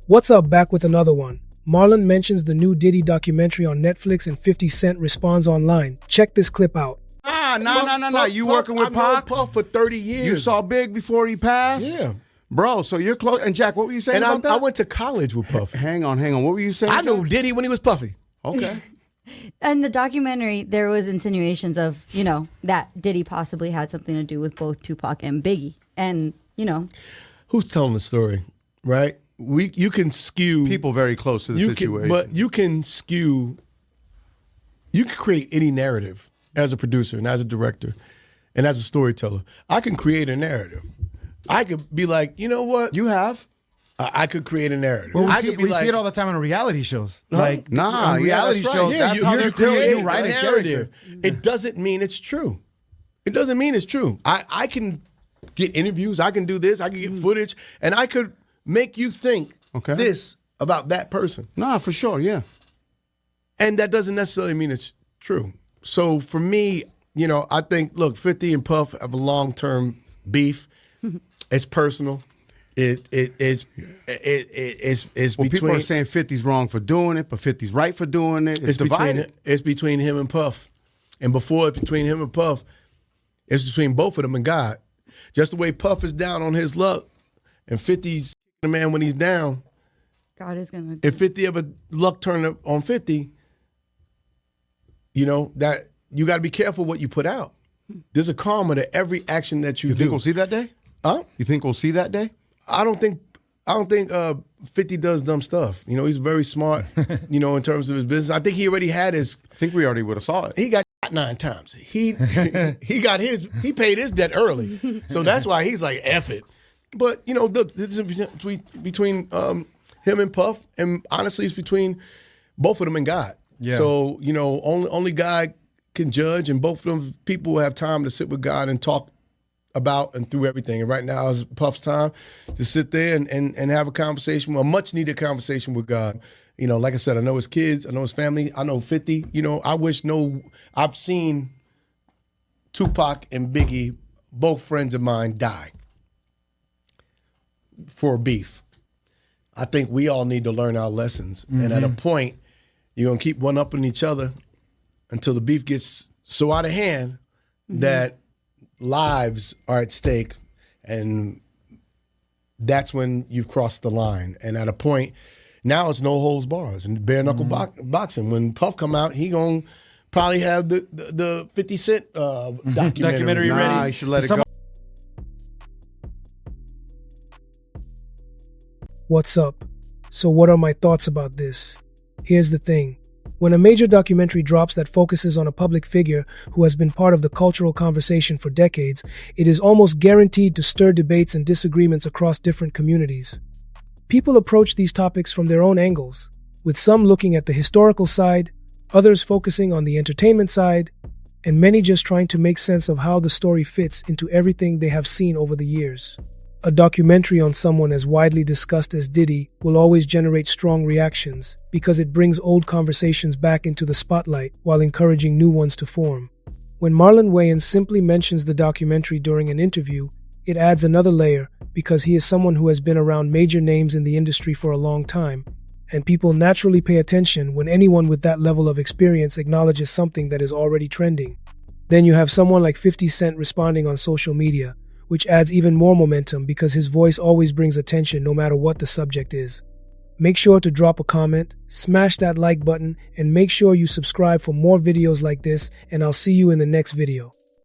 What's up, back with another one. Marlon mentions the new Diddy documentary on Netflix and 50 Cent responds online. Check this clip out. No. You working with I've Pac? known Puff for 30 years. You saw Big before he passed? Yeah. Bro, so you're close. And Jack, what were you saying And about that? I went to college with Puff. Hang on. What were you saying? I knew Diddy when he was Puffy. Okay. In the documentary, there was insinuations of, that Diddy possibly had something to do with both Tupac and Biggie. And, Who's telling the story, right? You can skew People very close to the situation. but you can create any narrative as a producer and as a director and as a storyteller. I can create a narrative. I could be like, you know what? You have? I could create a narrative. Well, I we could be see it all the time on reality shows. Like, Nah, reality that's right. shows. Yeah, That's you, how you're they still create. you You write write a a narrative. character. It doesn't mean it's true. It doesn't mean it's true. I can get interviews. I can do this. I can get footage, and I could make you think this about that person. Nah, for sure, yeah. And that doesn't necessarily mean it's true. So for me, I think, look, 50 and Puff have a long-term beef. It's personal. It's Well, between. people are saying 50's wrong for doing it, but 50's right for doing it. It's divided. It's between him and Puff. And before it's between him and Puff, it's between both of them and God. Just the way Puff is down on his luck and 50's the man when he's down. God is going to... If 50 ever luck turned up on 50, that you got to be careful what you put out. There's a karma to every action that you do. You think we'll see that day? Huh? You think we'll see that day? I don't think 50 does dumb stuff. He's very smart, in terms of his business. I think he already had his... I think we already would have saw it. He got 9 times. He paid his debt early. So that's why he's like, F it. But, look, this is between him and Puff, and honestly, it's between both of them and God. Yeah. So, only God can judge, and both of them people will have time to sit with God and talk about and through everything. And right now is Puff's time to sit there and have a conversation, a much needed conversation with God. Like I said, I know his kids, I know his family, I know 50. I've seen Tupac and Biggie, both friends of mine, die for beef. I think we all need to learn our lessons. And at a point, you're going to keep one up on each other until the beef gets so out of hand that lives are at stake, and that's when you've crossed the line. And at a point, now it's no holds bars and bare knuckle boxing. When Puff come out, he gonna probably have the 50 Cent documentary ready. Nah, you should let it go. What's up? So what are my thoughts about this? Here's the thing. When a major documentary drops that focuses on a public figure who has been part of the cultural conversation for decades, it is almost guaranteed to stir debates and disagreements across different communities. People approach these topics from their own angles, with some looking at the historical side, others focusing on the entertainment side, and many just trying to make sense of how the story fits into everything they have seen over the years. A documentary on someone as widely discussed as Diddy will always generate strong reactions because it brings old conversations back into the spotlight while encouraging new ones to form. When Marlon Wayans simply mentions the documentary during an interview, it adds another layer because he is someone who has been around major names in the industry for a long time, and people naturally pay attention when anyone with that level of experience acknowledges something that is already trending. Then you have someone like 50 Cent responding on social media, which adds even more momentum because his voice always brings attention no matter what the subject is. Make sure to drop a comment, smash that like button, and make sure you subscribe for more videos like this, and I'll see you in the next video.